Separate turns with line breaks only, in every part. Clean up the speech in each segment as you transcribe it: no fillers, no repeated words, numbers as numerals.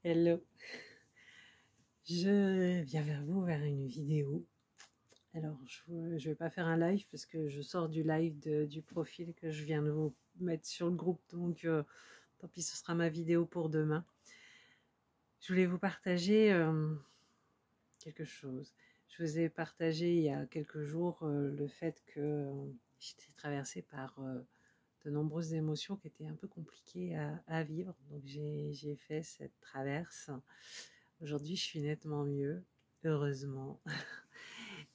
Hello, je viens vers vous vers une vidéo. Alors, je vais pas faire un live parce que je sors du live du profil que je viens de vous mettre sur le groupe, donc tant pis, ce sera ma vidéo pour demain. Je voulais vous partager quelque chose. Je vous ai partagé il y a quelques jours le fait que j'étais traversée par de nombreuses émotions qui étaient un peu compliquées à vivre. Donc j'ai fait cette traverse. Aujourd'hui, je suis nettement mieux, heureusement.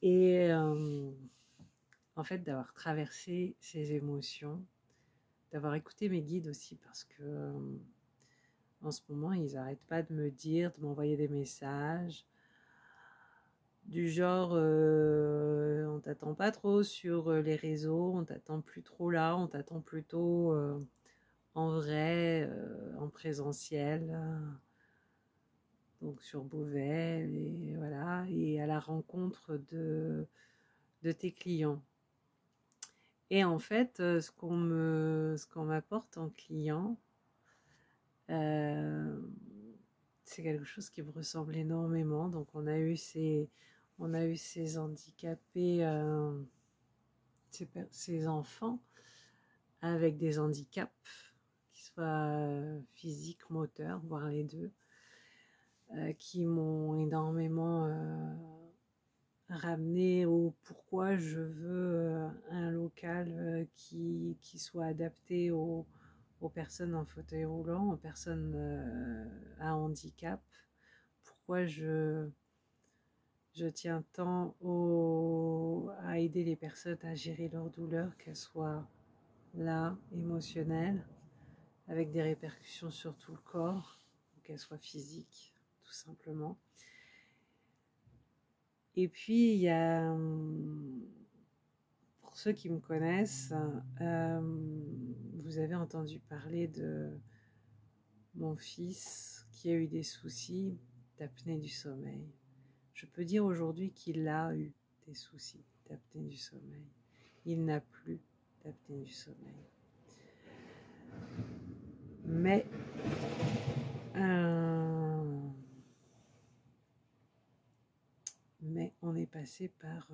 Et en fait, d'avoir traversé ces émotions, d'avoir écouté mes guides aussi, parce que en ce moment, ils n'arrêtent pas de me dire, de m'envoyer des messages, du genre on t'attend pas trop sur les réseaux, on t'attend plus trop là, on t'attend plutôt en vrai, en présentiel. Donc sur Beauvais, et voilà, et à la rencontre de tes clients. Et en fait, ce qu'on m'apporte en client, c'est quelque chose qui me ressemble énormément. Donc on a eu ces handicapés, ces enfants avec des handicaps, qui soient physiques, moteurs, voire les deux, qui m'ont énormément ramener au pourquoi je veux un local qui soit adapté aux personnes en fauteuil roulant, aux personnes à handicap. Pourquoi je tiens tant à aider les personnes à gérer leur douleur, qu'elles soient là, émotionnelles, avec des répercussions sur tout le corps, ou qu'elles soient physiques, tout simplement. Et puis, il y a, pour ceux qui me connaissent, vous avez entendu parler de mon fils qui a eu des soucis d'apnée du sommeil. Je peux dire aujourd'hui qu'il a eu des soucis d'apnée du sommeil. Il n'a plus d'apnée du sommeil. Mais on est passé par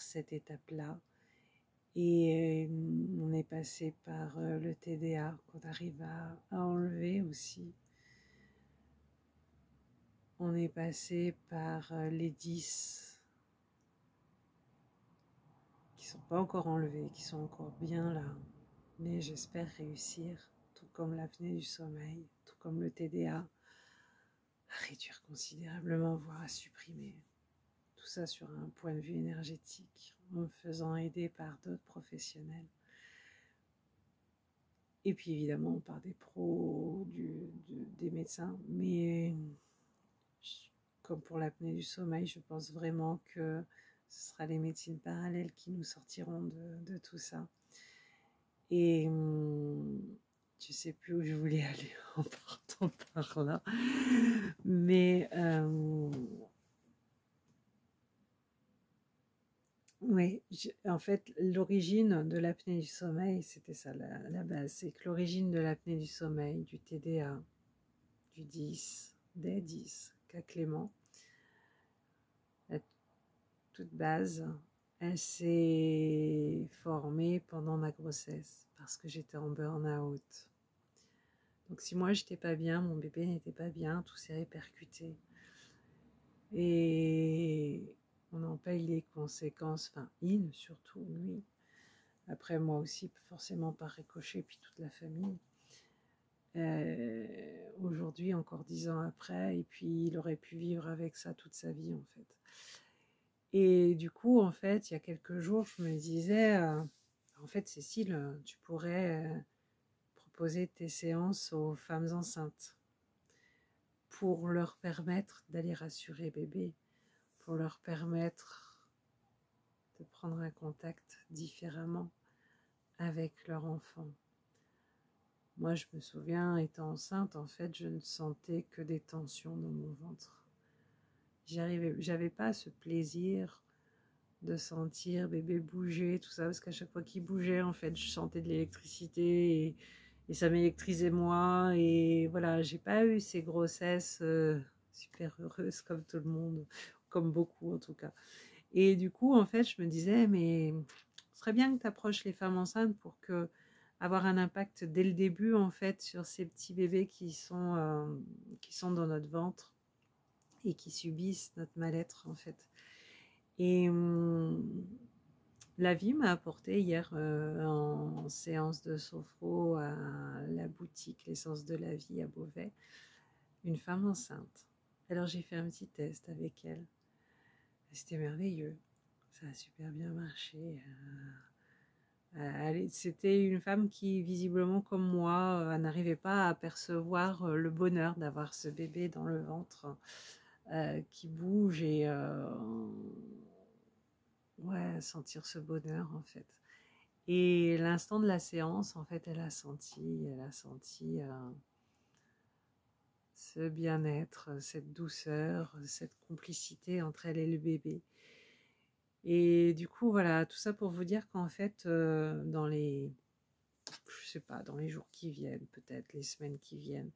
cette étape-là. Et on est passé par le TDA qu'on arrive à enlever aussi. On est passé par les 10 qui ne sont pas encore enlevés, qui sont encore bien là. Mais j'espère réussir, tout comme l'apnée du sommeil, tout comme le TDA, à réduire considérablement, voire à supprimer. Tout ça sur un point de vue énergétique, en me faisant aider par d'autres professionnels. Et puis évidemment par des pros, des médecins. Mais comme pour l'apnée du sommeil, je pense vraiment que ce sera les médecines parallèles qui nous sortiront de tout ça. Et je ne sais plus où je voulais aller en partant par là. Mais oui, en fait, l'origine de l'apnée du sommeil, c'était ça la base. C'est que l'origine de l'apnée du sommeil, du TDA, du 10, des 10, qu'a Clément, la toute base, elle s'est formée pendant ma grossesse parce que j'étais en burn-out. Donc si moi j'étais pas bien, mon bébé n'était pas bien, tout s'est répercuté. Et on en paye les conséquences, enfin il surtout, lui. Après moi aussi, forcément par ricochet, puis toute la famille. Aujourd'hui, encore 10 ans après, et puis il aurait pu vivre avec ça toute sa vie en fait. Et du coup, en fait, il y a quelques jours, je me disais, en fait, Cécile, tu pourrais proposer tes séances aux femmes enceintes pour leur permettre d'aller rassurer bébé, pour leur permettre de prendre un contact différemment avec leur enfant. Moi, je me souviens, étant enceinte, en fait, je ne sentais que des tensions dans mon ventre. J'avais pas ce plaisir de sentir bébé bouger, tout ça, parce qu'à chaque fois qu'il bougeait, en fait, je sentais de l'électricité Et ça m'électrisait moi. Et voilà, j'ai pas eu ces grossesses super heureuses comme tout le monde, comme beaucoup en tout cas. Et du coup, en fait, je me disais, mais ce serait bien que tu approches les femmes enceintes pour que avoir un impact dès le début, en fait, sur ces petits bébés qui sont dans notre ventre et qui subissent notre mal-être, en fait. Et la vie m'a apporté hier en séance de sophro à la boutique L'Essence de la Vie à Beauvais, une femme enceinte. Alors j'ai fait un petit test avec elle. C'était merveilleux. Ça a super bien marché. C'était une femme qui, visiblement comme moi, n'arrivait pas à percevoir le bonheur d'avoir ce bébé dans le ventre qui bouge et ouais, sentir ce bonheur en fait. Et l'instant de la séance, en fait, elle a senti ce bien-être, cette douceur, cette complicité entre elle et le bébé. Et du coup, voilà, tout ça pour vous dire qu'en fait, dans les jours qui viennent, peut-être les semaines qui viennent,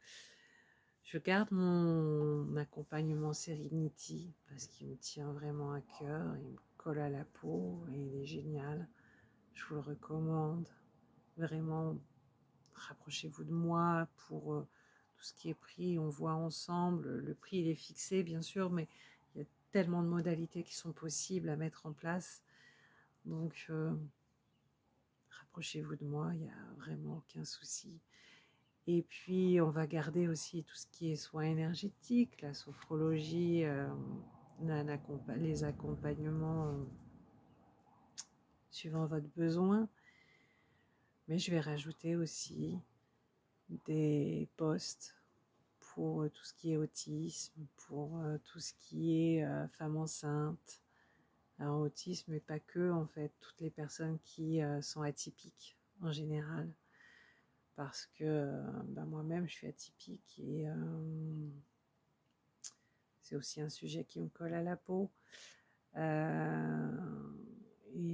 je garde mon accompagnement Serenity parce qu'il me tient vraiment à cœur, il me colle à la peau et il est génial. Je vous le recommande. Vraiment, rapprochez-vous de moi pour tout ce qui est prix. On voit ensemble. Le prix, il est fixé, bien sûr, mais il y a tellement de modalités qui sont possibles à mettre en place. Donc, rapprochez-vous de moi, il n'y a vraiment aucun souci. Et puis, on va garder aussi tout ce qui est soins énergétiques, la sophrologie, les accompagnements suivant votre besoin. Mais je vais rajouter aussi des posts pour tout ce qui est autisme, pour tout ce qui est femme enceinte. Alors, autisme, mais pas que, en fait, toutes les personnes qui sont atypiques en général. Parce que moi-même, je suis atypique et c'est aussi un sujet qui me colle à la peau. Et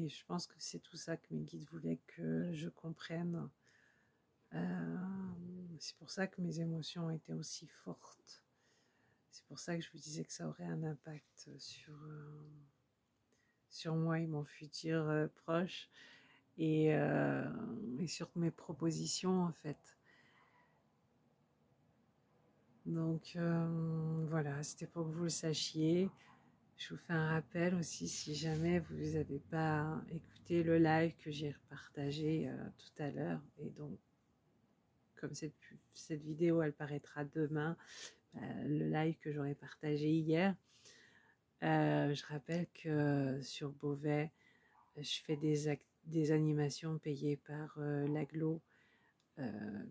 je pense que c'est tout ça que mes guides voulaient que je comprenne. C'est pour ça que mes émotions étaient aussi fortes. C'est pour ça que je vous disais que ça aurait un impact sur moi et mon futur proche et sur mes propositions en fait. Donc voilà, c'était pour que vous le sachiez. Je vous fais un rappel aussi si jamais vous n'avez pas écouté le live que j'ai partagé tout à l'heure. Et donc, comme cette vidéo, elle paraîtra demain, le live que j'aurais partagé hier, je rappelle que sur Beauvais, je fais des animations payées par l'Aglo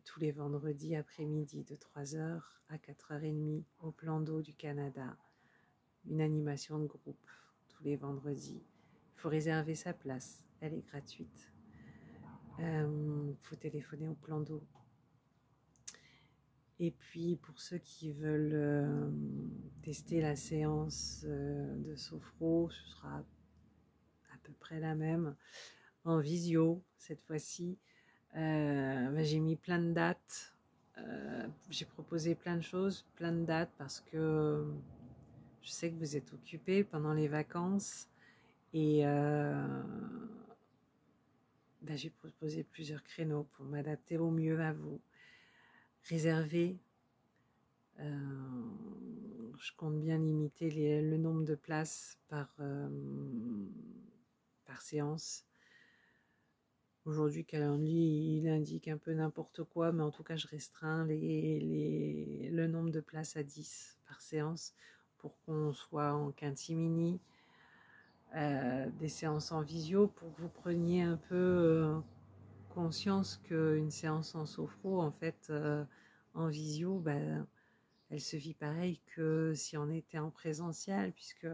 tous les vendredis après-midi de 3h à 4h30 au plan d'eau du Canada. Une animation de groupe tous les vendredis. Il faut réserver sa place, elle est gratuite. Il faut téléphoner au plan d'eau. Et puis pour ceux qui veulent tester la séance de sophro, ce sera à peu près la même en visio cette fois-ci. J'ai mis plein de dates, j'ai proposé plein de choses, plein de dates parce que je sais que vous êtes occupés pendant les vacances et j'ai proposé plusieurs créneaux pour m'adapter au mieux à vous. Réservez. Je compte bien limiter le nombre de places par séance. Aujourd'hui, Calendly, il indique un peu n'importe quoi, mais en tout cas, je restreins le nombre de places à 10 par séance pour qu'on soit en quintimini. Des séances en visio pour que vous preniez un peu conscience qu'une séance en sophro, en fait, en visio, elle se vit pareil que si on était en présentiel, puisque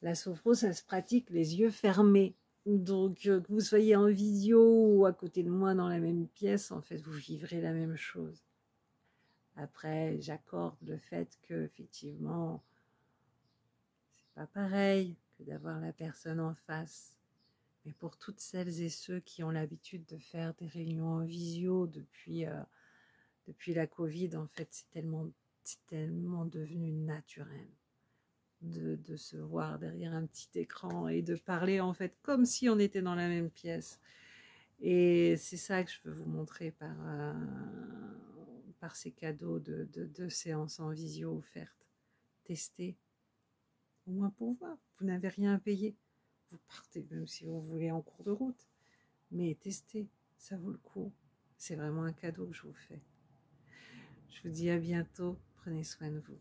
la sophro, ça se pratique les yeux fermés. Donc, que vous soyez en visio ou à côté de moi dans la même pièce, en fait, vous vivrez la même chose. Après, j'accorde le fait que, effectivement, c'est pas pareil que d'avoir la personne en face. Mais pour toutes celles et ceux qui ont l'habitude de faire des réunions en visio depuis la Covid, en fait, c'est tellement devenu naturel de se voir derrière un petit écran et de parler en fait comme si on était dans la même pièce. Et c'est ça que je veux vous montrer par ces cadeaux de séances en visio offertes. Testez, au moins pour voir. Vous n'avez rien à payer. Vous partez même si vous voulez en cours de route. Mais testez, ça vaut le coup. C'est vraiment un cadeau que je vous fais. Je vous dis à bientôt. Prenez soin de vous.